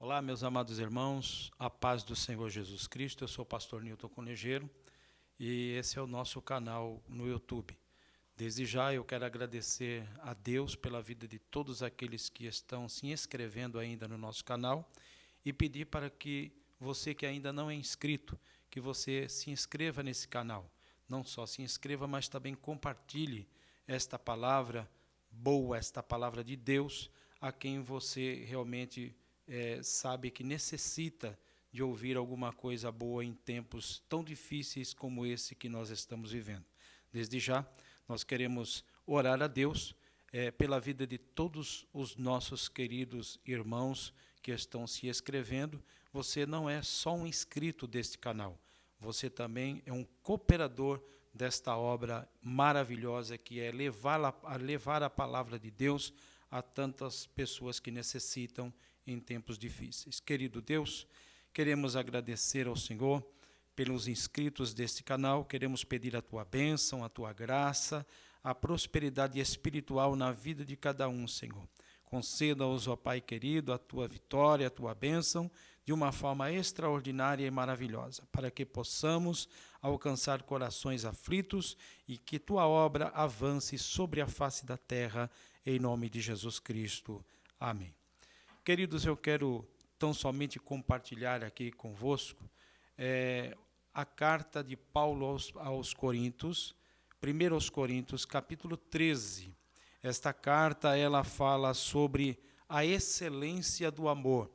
Olá, meus amados irmãos, a paz do Senhor Jesus Cristo. Eu sou o pastor Newton Conejeiro e esse é o nosso canal no YouTube. Desde já eu quero agradecer a Deus pela vida de todos aqueles que estão se inscrevendo ainda no nosso canal e pedir para que você que ainda não é inscrito, que você se inscreva nesse canal. Não só se inscreva, mas também compartilhe esta palavra boa, esta palavra de Deus, a quem você realmente sabe que necessita de ouvir alguma coisa boa em tempos tão difíceis como esse que nós estamos vivendo. Desde já, nós queremos orar a Deus pela vida de todos os nossos queridos irmãos que estão se inscrevendo. Você não é só um inscrito deste canal, você também é um cooperador desta obra maravilhosa que é levar a palavra de Deus a tantas pessoas que necessitam em tempos difíceis. Querido Deus, queremos agradecer ao Senhor pelos inscritos deste canal, queremos pedir a Tua bênção, a Tua graça, a prosperidade espiritual na vida de cada um, Senhor. Conceda-nos, ó Pai querido, a Tua vitória, a Tua bênção, de uma forma extraordinária e maravilhosa, para que possamos alcançar corações aflitos e que Tua obra avance sobre a face da terra, em nome de Jesus Cristo. Amém. Queridos, eu quero tão somente compartilhar aqui convosco a carta de Paulo aos Coríntios, 1 aos Coríntios, capítulo 13. Esta carta, ela fala sobre a excelência do amor.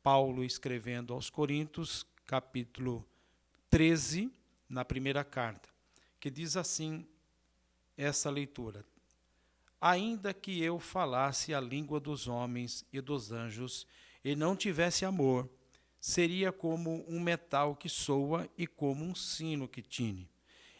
Paulo escrevendo aos Coríntios, capítulo 13, na primeira carta, que diz assim, essa leitura: ainda que eu falasse a língua dos homens e dos anjos e não tivesse amor, seria como um metal que soa e como um sino que tine.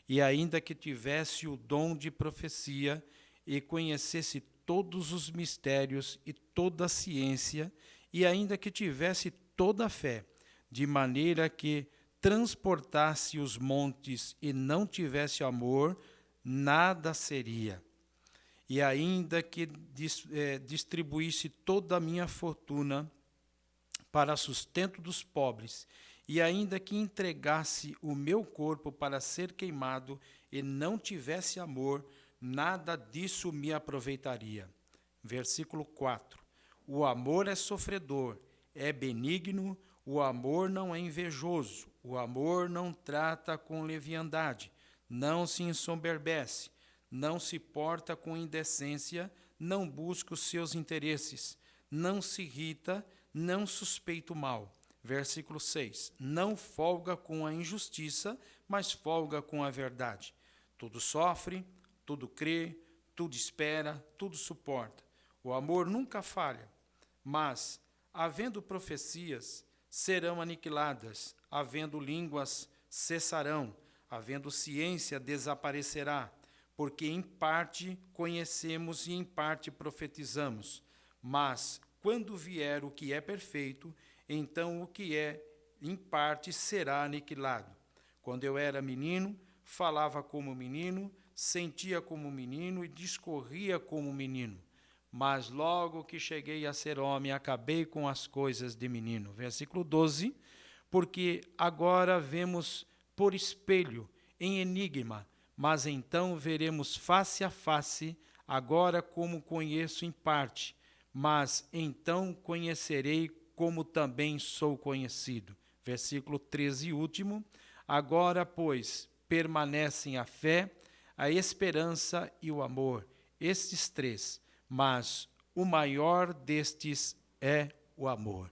E ainda que tivesse o dom de profecia e conhecesse todos os mistérios e toda a ciência, e ainda que tivesse toda a fé, de maneira que transportasse os montes e não tivesse amor, nada seria. E ainda que distribuísse toda a minha fortuna para sustento dos pobres, e ainda que entregasse o meu corpo para ser queimado e não tivesse amor, nada disso me aproveitaria. Versículo 4. O amor é sofredor, é benigno, o amor não é invejoso, o amor não trata com leviandade, não se ensoberbece, não se porta com indecência, não busca os seus interesses, não se irrita, não suspeita o mal. Versículo 6. Não folga com a injustiça, mas folga com a verdade. Tudo sofre, tudo crê, tudo espera, tudo suporta. O amor nunca falha, mas, havendo profecias, serão aniquiladas, havendo línguas, cessarão, havendo ciência, desaparecerá, porque em parte conhecemos e em parte profetizamos. Mas, quando vier o que é perfeito, então o que é em parte será aniquilado. Quando eu era menino, falava como menino, sentia como menino e discorria como menino. Mas logo que cheguei a ser homem, acabei com as coisas de menino. Versículo 12, porque agora vemos por espelho, em enigma, mas então veremos face a face, agora como conheço em parte, mas então conhecerei como também sou conhecido. Versículo 13 e último, agora, pois, permanecem a fé, a esperança e o amor, estes três, mas o maior destes é o amor.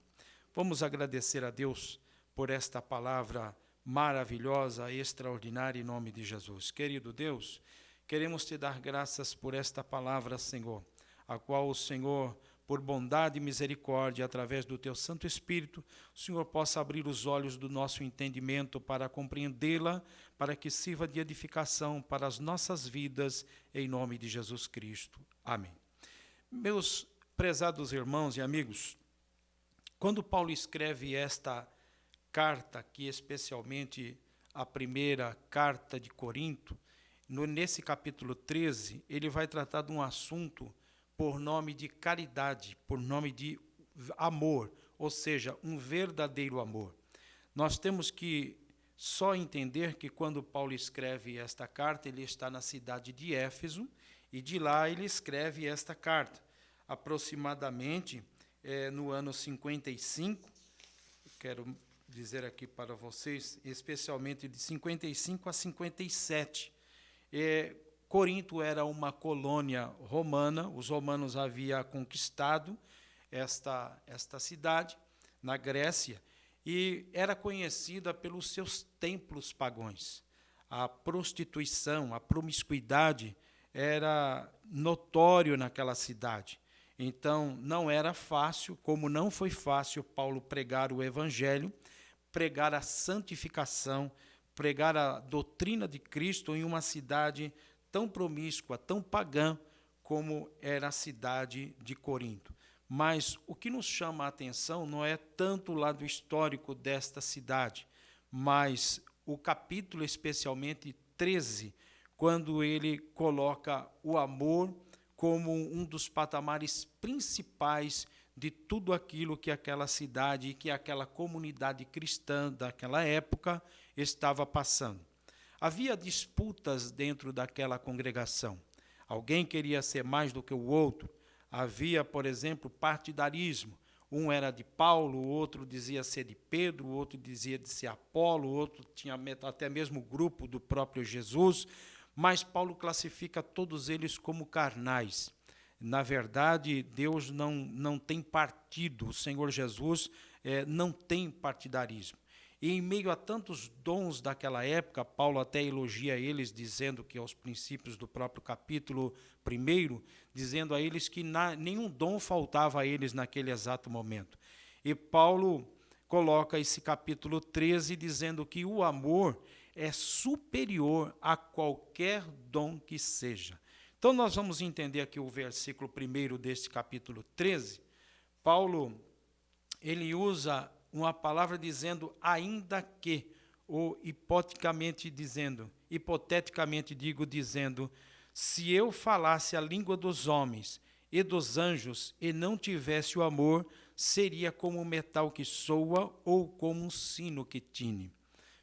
Vamos agradecer a Deus por esta palavra maravilhosa, extraordinária, em nome de Jesus. Querido Deus, queremos te dar graças por esta palavra, Senhor, a qual o Senhor, por bondade e misericórdia, através do teu Santo Espírito, o Senhor possa abrir os olhos do nosso entendimento para compreendê-la, para que sirva de edificação para as nossas vidas, em nome de Jesus Cristo. Amém. Meus prezados irmãos e amigos, quando Paulo escreve esta carta, aqui especialmente a primeira carta de Corinto, nesse capítulo 13, ele vai tratar de um assunto por nome de caridade, por nome de amor, ou seja, um verdadeiro amor. Nós temos que só entender que quando Paulo escreve esta carta, ele está na cidade de Éfeso, e de lá ele escreve esta carta. Aproximadamente no ano 55, quero dizer aqui para vocês, especialmente de 55 a 57. Corinto era uma colônia romana, os romanos haviam conquistado esta cidade na Grécia, e era conhecida pelos seus templos pagãos. A prostituição, a promiscuidade era notório naquela cidade. Então, não era fácil, como não foi fácil Paulo pregar o evangelho, pregar a santificação, pregar a doutrina de Cristo em uma cidade tão promíscua, tão pagã como era a cidade de Corinto. Mas o que nos chama a atenção não é tanto o lado histórico desta cidade, mas o capítulo, especialmente 13, quando ele coloca o amor como um dos patamares principais de tudo aquilo que aquela cidade e que aquela comunidade cristã daquela época estava passando. Havia disputas dentro daquela congregação. Alguém queria ser mais do que o outro. Havia, por exemplo, partidarismo. Um era de Paulo, o outro dizia ser de Pedro, o outro dizia de ser Apolo, o outro tinha até mesmo o grupo do próprio Jesus, mas Paulo classifica todos eles como carnais. Na verdade, Deus não tem partido, o Senhor Jesus não tem partidarismo. E em meio a tantos dons daquela época, Paulo até elogia eles, dizendo que aos princípios do próprio capítulo 1, dizendo a eles que nenhum dom faltava a eles naquele exato momento. E Paulo coloca esse capítulo 13 dizendo que o amor é superior a qualquer dom que seja. Então nós vamos entender aqui o versículo 1 deste capítulo 13. Paulo, ele usa uma palavra dizendo ainda que, ou hipoteticamente dizendo, se eu falasse a língua dos homens e dos anjos e não tivesse o amor, seria como um metal que soa ou como um sino que tine.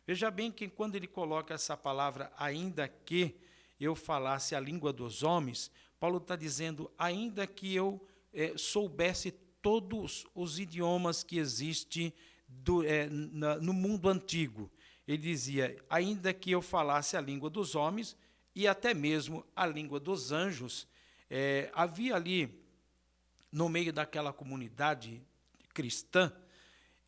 Veja bem que quando ele coloca essa palavra, ainda que eu falasse a língua dos homens, Paulo está dizendo, ainda que eu soubesse todos os idiomas que existem no mundo antigo. Ele dizia, ainda que eu falasse a língua dos homens e até mesmo a língua dos anjos, havia ali, no meio daquela comunidade cristã,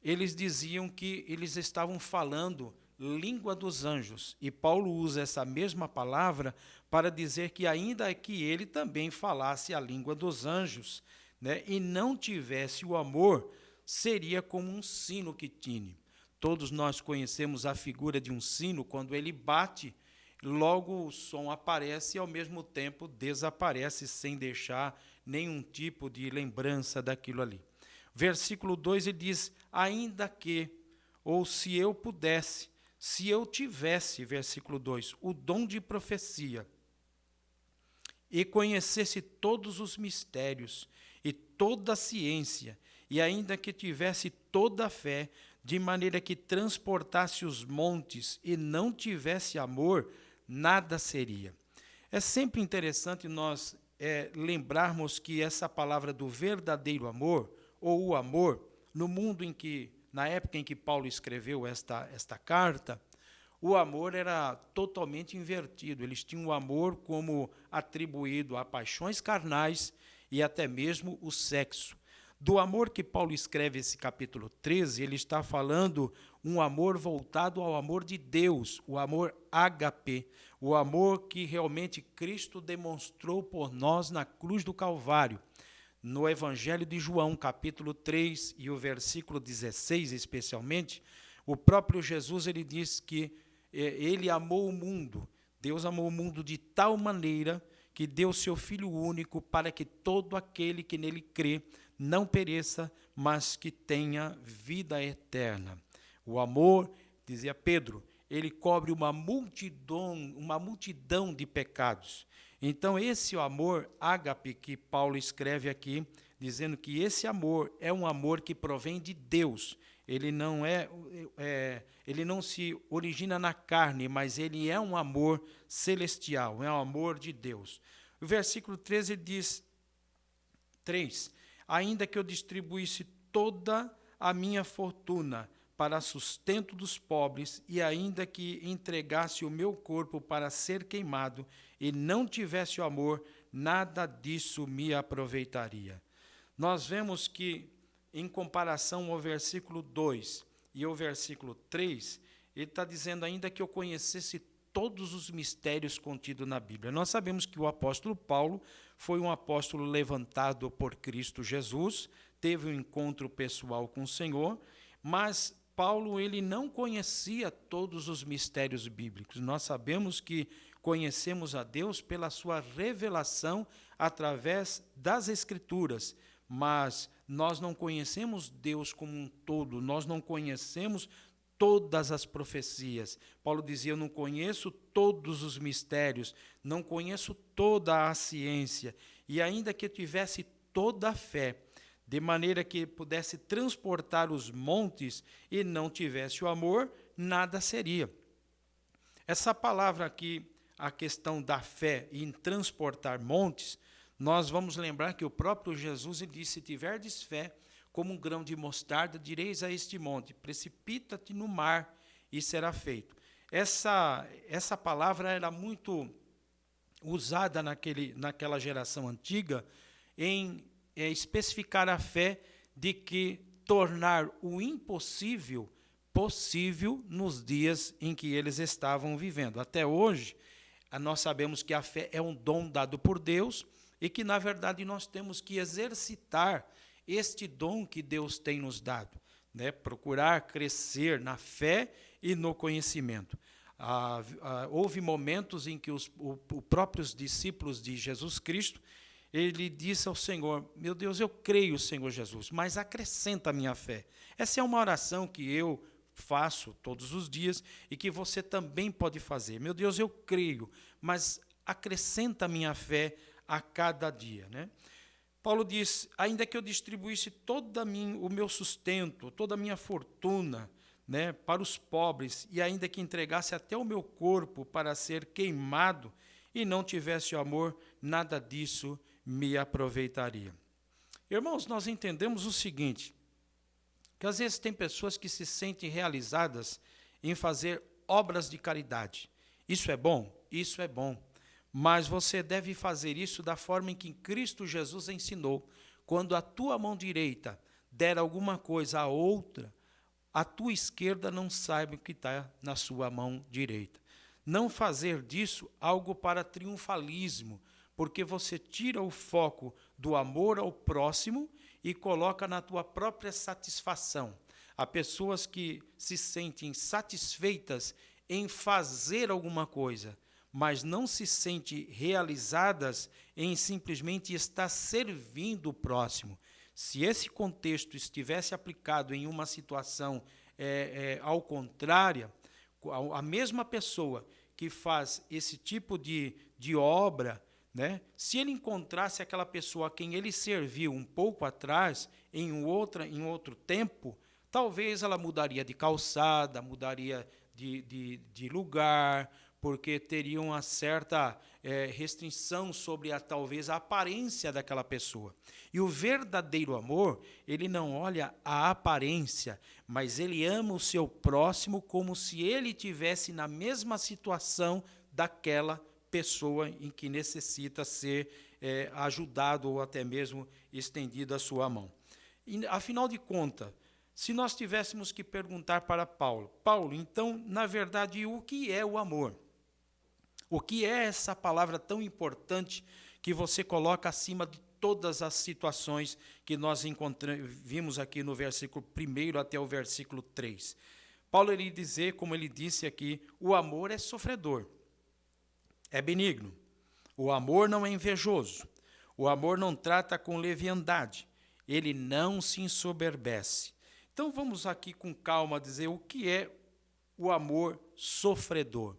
eles diziam que eles estavam falando língua dos anjos. E Paulo usa essa mesma palavra para dizer que ainda que ele também falasse a língua dos anjos, né, e não tivesse o amor, seria como um sino que tine. Todos nós conhecemos a figura de um sino, quando ele bate, logo o som aparece e ao mesmo tempo desaparece sem deixar nenhum tipo de lembrança daquilo ali. Versículo 2 ele diz, ainda que, ou se eu pudesse, se eu tivesse, versículo 2, o dom de profecia e conhecesse todos os mistérios e toda a ciência, e ainda que tivesse toda a fé, de maneira que transportasse os montes e não tivesse amor, nada seria. É sempre interessante nós lembrarmos que essa palavra do verdadeiro amor, ou o amor, no mundo em que, na época em que Paulo escreveu esta carta, o amor era totalmente invertido. Eles tinham o amor como atribuído a paixões carnais e até mesmo o sexo. Do amor que Paulo escreve esse capítulo 13, ele está falando um amor voltado ao amor de Deus, o amor ágape, o amor que realmente Cristo demonstrou por nós na cruz do Calvário. No Evangelho de João, capítulo 3 e o versículo 16 especialmente, o próprio Jesus ele diz que ele amou o mundo, Deus amou o mundo de tal maneira que deu seu Filho único para que todo aquele que nele crê não pereça, mas que tenha vida eterna. O amor, dizia Pedro, ele cobre uma multidão de pecados. Então, esse amor ágape que Paulo escreve aqui, dizendo que esse amor é um amor que provém de Deus. Ele ele não se origina na carne, mas ele é um amor celestial, é um amor de Deus. O versículo 13 diz, 3, ainda que eu distribuísse toda a minha fortuna para sustento dos pobres, e ainda que entregasse o meu corpo para ser queimado, e não tivesse o amor, nada disso me aproveitaria. Nós vemos que, em comparação ao versículo 2 e ao versículo 3, ele está dizendo ainda que eu conhecesse todos os mistérios contidos na Bíblia. Nós sabemos que o apóstolo Paulo foi um apóstolo levantado por Cristo Jesus, teve um encontro pessoal com o Senhor, mas Paulo ele não conhecia todos os mistérios bíblicos. Nós sabemos que conhecemos a Deus pela sua revelação através das Escrituras, mas nós não conhecemos Deus como um todo, nós não conhecemos todas as profecias. Paulo dizia, eu não conheço todos os mistérios, não conheço toda a ciência, e ainda que eu tivesse toda a fé, de maneira que pudesse transportar os montes e não tivesse o amor, nada seria. Essa palavra aqui, a questão da fé em transportar montes, nós vamos lembrar que o próprio Jesus ele disse, se tiverdes fé, como um grão de mostarda, direis a este monte, precipita-te no mar e será feito. Essa palavra era muito usada naquela geração antiga em especificar a fé de que tornar o impossível possível nos dias em que eles estavam vivendo. Até hoje, nós sabemos que a fé é um dom dado por Deus e que, na verdade, nós temos que exercitar este dom que Deus tem nos dado, né? Procurar crescer na fé e no conhecimento. Houve momentos em que os próprios discípulos de Jesus Cristo, ele disse ao Senhor, meu Deus, eu creio, Senhor Jesus, mas acrescenta a minha fé. Essa é uma oração que eu faço todos os dias e que você também pode fazer. Meu Deus, eu creio, mas acrescenta a minha fé a cada dia, né? Paulo diz, ainda que eu distribuísse todo o meu sustento, toda a minha fortuna, né, para os pobres, e ainda que entregasse até o meu corpo para ser queimado, e não tivesse o amor, nada disso me aproveitaria. Irmãos, nós entendemos o seguinte, que às vezes tem pessoas que se sentem realizadas em fazer obras de caridade. Isso é bom? Isso é bom. Mas você deve fazer isso da forma em que Cristo Jesus ensinou. Quando a tua mão direita der alguma coisa à outra, a tua esquerda não saiba o que está na sua mão direita. Não fazer disso algo para triunfalismo, porque você tira o foco do amor ao próximo e coloca na tua própria satisfação. Há pessoas que se sentem satisfeitas em fazer alguma coisa, mas não se sentem realizadas em simplesmente estar servindo o próximo. Se esse contexto estivesse aplicado em uma situação ao contrário, a mesma pessoa que faz esse tipo de obra, né, se ele encontrasse aquela pessoa a quem ele serviu um pouco atrás, em outro tempo, talvez ela mudaria de calçada, mudaria de lugar, porque teria uma certa restrição sobre talvez a aparência daquela pessoa. E o verdadeiro amor, ele não olha a aparência, mas ele ama o seu próximo como se ele estivesse na mesma situação daquela pessoa em que necessita ser ajudado ou até mesmo estendida a sua mão. E, afinal de contas, se nós tivéssemos que perguntar para Paulo, então, na verdade, o que é o amor? O que é essa palavra tão importante que você coloca acima de todas as situações que nós vimos aqui no versículo 1 até o versículo 3? Paulo ele dizer, como ele disse aqui, o amor é sofredor, é benigno, o amor não é invejoso, o amor não trata com leviandade, ele não se ensoberbece. Então vamos aqui com calma dizer o que é o amor sofredor.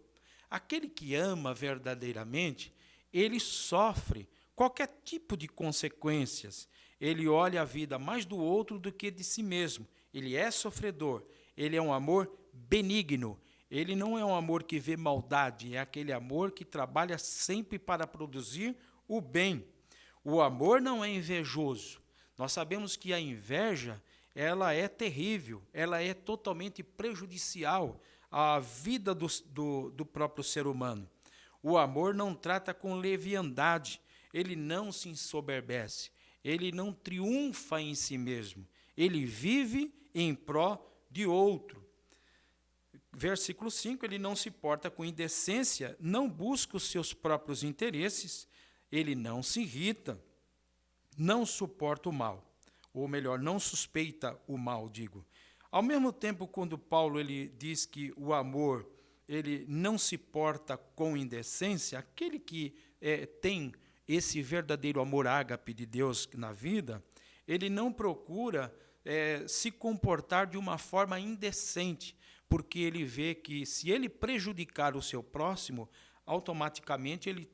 Aquele que ama verdadeiramente, ele sofre qualquer tipo de consequências. Ele olha a vida mais do outro do que de si mesmo. Ele é sofredor. Ele é um amor benigno. Ele não é um amor que vê maldade, é aquele amor que trabalha sempre para produzir o bem. O amor não é invejoso. Nós sabemos que a inveja, ela é terrível, ela é totalmente prejudicial à vida do próprio ser humano. O amor não trata com leviandade, ele não se ensoberbece, ele não triunfa em si mesmo, ele vive em pró de outro. Versículo 5, ele não se porta com indecência, não busca os seus próprios interesses, ele não se irrita, não suporta o mal, ou melhor, não suspeita o mal, digo. Ao mesmo tempo, quando Paulo ele diz que o amor ele não se porta com indecência, aquele que tem esse verdadeiro amor ágape de Deus na vida, ele não procura se comportar de uma forma indecente, porque ele vê que se ele prejudicar o seu próximo, automaticamente ele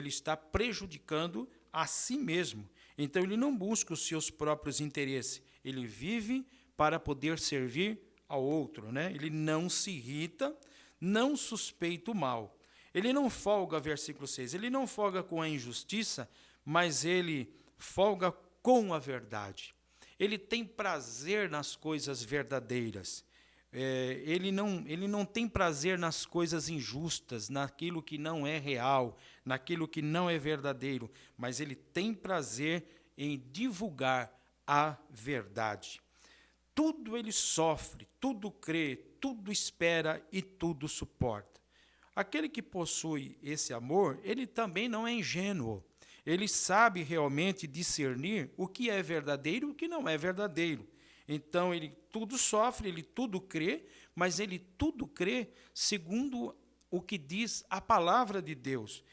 está prejudicando a si mesmo. Então ele não busca os seus próprios interesses, ele vive para poder servir ao outro, né? Ele não se irrita, não suspeita o mal. Ele não folga, versículo 6, ele não folga com a injustiça, mas ele folga com a verdade. Ele tem prazer nas coisas verdadeiras. Ele não tem prazer nas coisas injustas, naquilo que não é real, naquilo que não é verdadeiro, mas ele tem prazer em divulgar a verdade. Tudo ele sofre, tudo crê, tudo espera e tudo suporta. Aquele que possui esse amor, ele também não é ingênuo. Ele sabe realmente discernir o que é verdadeiro e o que não é verdadeiro. Então, ele tudo sofre, ele tudo crê, mas ele tudo crê segundo o que diz a palavra de Deus.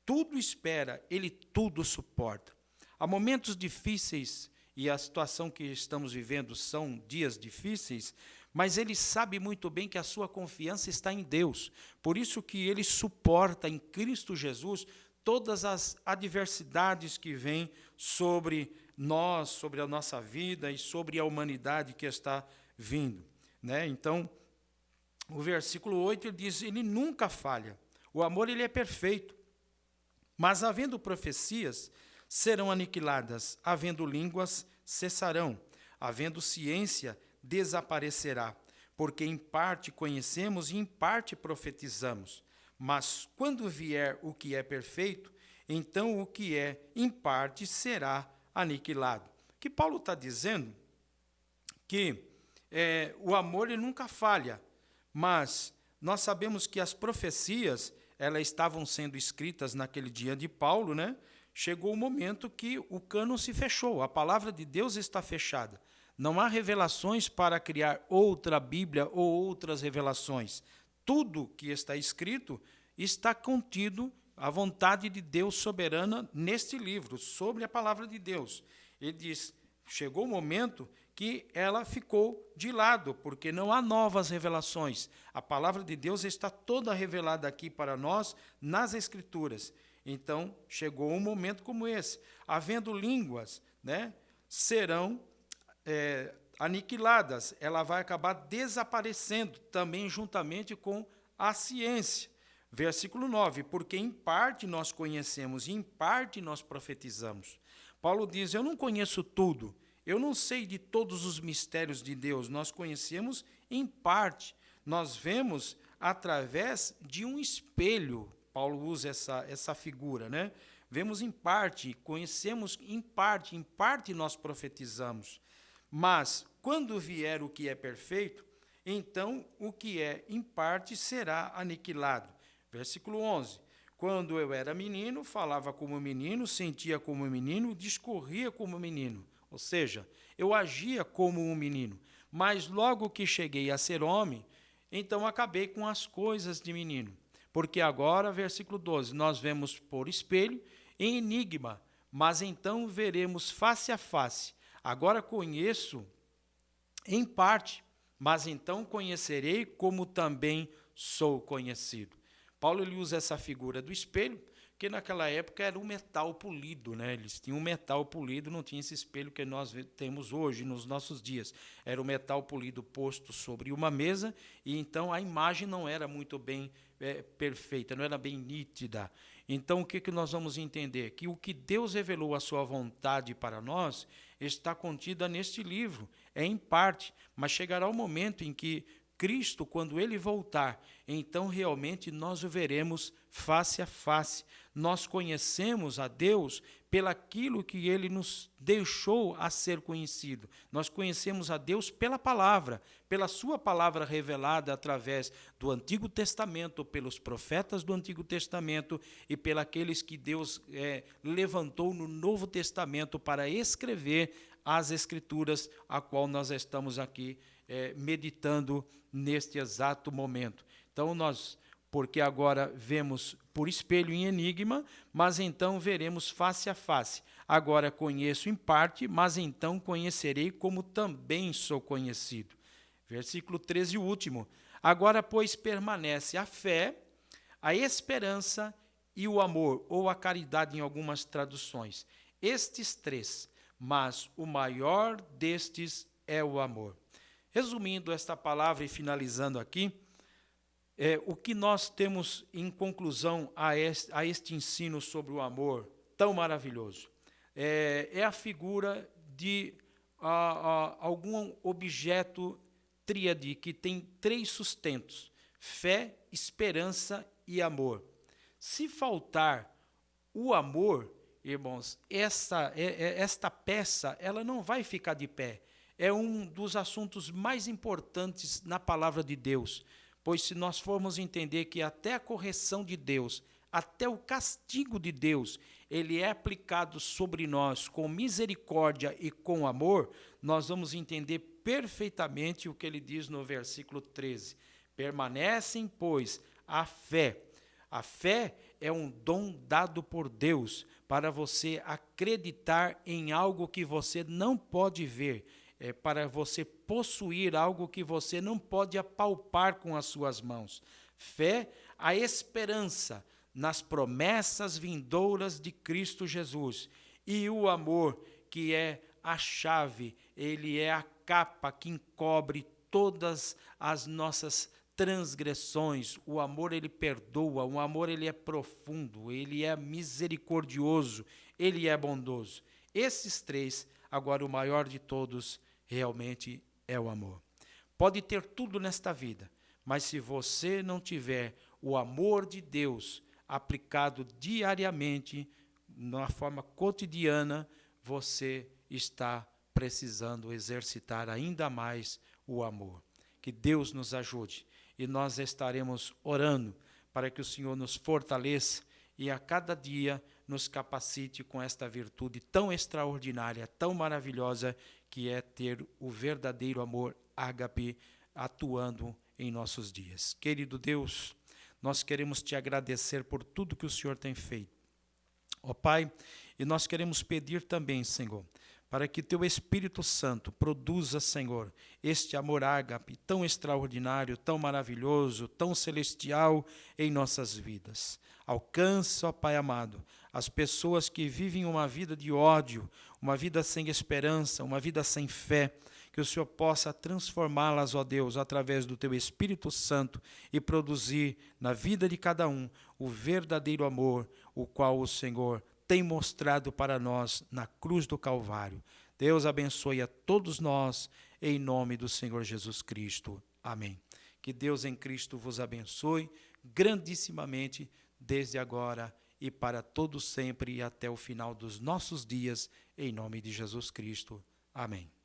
Tudo espera, ele tudo suporta. Há momentos difíceis, e a situação que estamos vivendo são dias difíceis, mas ele sabe muito bem que a sua confiança está em Deus. Por isso que ele suporta em Cristo Jesus todas as adversidades que vêm sobre nós, sobre a nossa vida e sobre a humanidade que está vindo, né? Então, o versículo 8 ele diz, ele nunca falha. O amor ele é perfeito. Mas havendo profecias, serão aniquiladas, havendo línguas, cessarão, havendo ciência, desaparecerá, porque em parte conhecemos e em parte profetizamos. Mas quando vier o que é perfeito, então o que é em parte será aniquilado. O que Paulo está dizendo que o amor ele nunca falha, mas nós sabemos que as profecias elas estavam sendo escritas naquele dia de Paulo, né? Chegou o momento que o cânon se fechou, a palavra de Deus está fechada. Não há revelações para criar outra Bíblia ou outras revelações. Tudo que está escrito está contido a vontade de Deus soberana neste livro, sobre a palavra de Deus. Ele diz, chegou o momento que ela ficou de lado, porque não há novas revelações. A palavra de Deus está toda revelada aqui para nós nas Escrituras. Então, chegou um momento como esse. Havendo línguas, né, serão aniquiladas. Ela vai acabar desaparecendo também juntamente com a ciência. Versículo 9, porque em parte nós conhecemos e em parte nós profetizamos. Paulo diz, eu não conheço tudo, eu não sei de todos os mistérios de Deus, nós conhecemos em parte, nós vemos através de um espelho. Paulo usa essa figura, né? Vemos em parte, conhecemos em parte nós profetizamos. Mas, quando vier o que é perfeito, então o que é em parte será aniquilado. Versículo 11. Quando eu era menino, falava como menino, sentia como menino, discorria como menino. Ou seja, eu agia como um menino. Mas logo que cheguei a ser homem, então acabei com as coisas de menino. Porque agora, versículo 12, nós vemos por espelho, em enigma, mas então veremos face a face. Agora conheço em parte, mas então conhecerei como também sou conhecido. Paulo ele usa essa figura do espelho, porque naquela época era um metal polido, né? Eles tinham um metal polido, não tinha esse espelho que nós temos hoje nos nossos dias. Era o metal polido posto sobre uma mesa, e então a imagem não era muito bem perfeita, não era bem nítida. Então, o que nós vamos entender? Que o que Deus revelou a sua vontade para nós está contida neste livro, é em parte, mas chegará o momento em que Cristo, quando Ele voltar, então realmente nós o veremos face a face. Nós conhecemos a Deus pelaquilo que Ele nos deixou a ser conhecido. Nós conhecemos a Deus pela palavra, pela sua palavra revelada através do Antigo Testamento, pelos profetas do Antigo Testamento e pelos que Deus levantou no Novo Testamento para escrever as Escrituras, a qual nós estamos aqui meditando neste exato momento. Então porque agora vemos por espelho em enigma, mas então veremos face a face. Agora conheço em parte, mas então conhecerei como também sou conhecido. Versículo 13, o último. Agora, pois, permanece a fé, a esperança e o amor, ou a caridade em algumas traduções. Estes três, mas o maior destes é o amor. Resumindo esta palavra e finalizando aqui, o que nós temos em conclusão a este ensino sobre o amor tão maravilhoso? É a figura de algum objeto tríade que tem três sustentos: fé, esperança e amor. Se faltar o amor, irmãos, esta peça ela não vai ficar de pé. É um dos assuntos mais importantes na palavra de Deus, pois se nós formos entender que até a correção de Deus, até o castigo de Deus, ele é aplicado sobre nós com misericórdia e com amor, nós vamos entender perfeitamente o que ele diz no versículo 13. Permanecem, pois, a fé. A fé é um dom dado por Deus para você acreditar em algo que você não pode ver, para você possuir algo que você não pode apalpar com as suas mãos. Fé, a esperança nas promessas vindouras de Cristo Jesus. E o amor, que é a chave, ele é a capa que encobre todas as nossas transgressões. O amor, ele perdoa, o amor, ele é profundo, ele é misericordioso, ele é bondoso. Esses três, agora o maior de todos, realmente é o amor. Pode ter tudo nesta vida, mas se você não tiver o amor de Deus aplicado diariamente, na forma cotidiana, você está precisando exercitar ainda mais o amor. Que Deus nos ajude e nós estaremos orando para que o Senhor nos fortaleça e a cada dia nos capacite com esta virtude tão extraordinária, tão maravilhosa, que é ter o verdadeiro amor ágape atuando em nossos dias. Querido Deus, nós queremos te agradecer por tudo que o Senhor tem feito. Ó Pai, e nós queremos pedir também, Senhor, para que teu Espírito Santo produza, Senhor, este amor ágape tão extraordinário, tão maravilhoso, tão celestial em nossas vidas. Alcança, ó Pai amado, as pessoas que vivem uma vida de ódio, uma vida sem esperança, uma vida sem fé, que o Senhor possa transformá-las, ó Deus, através do teu Espírito Santo e produzir na vida de cada um o verdadeiro amor, o qual o Senhor tem mostrado para nós na cruz do Calvário. Deus abençoe a todos nós, em nome do Senhor Jesus Cristo. Amém. Que Deus em Cristo vos abençoe grandissimamente, desde agora e para todo sempre e até o final dos nossos dias, em nome de Jesus Cristo. Amém.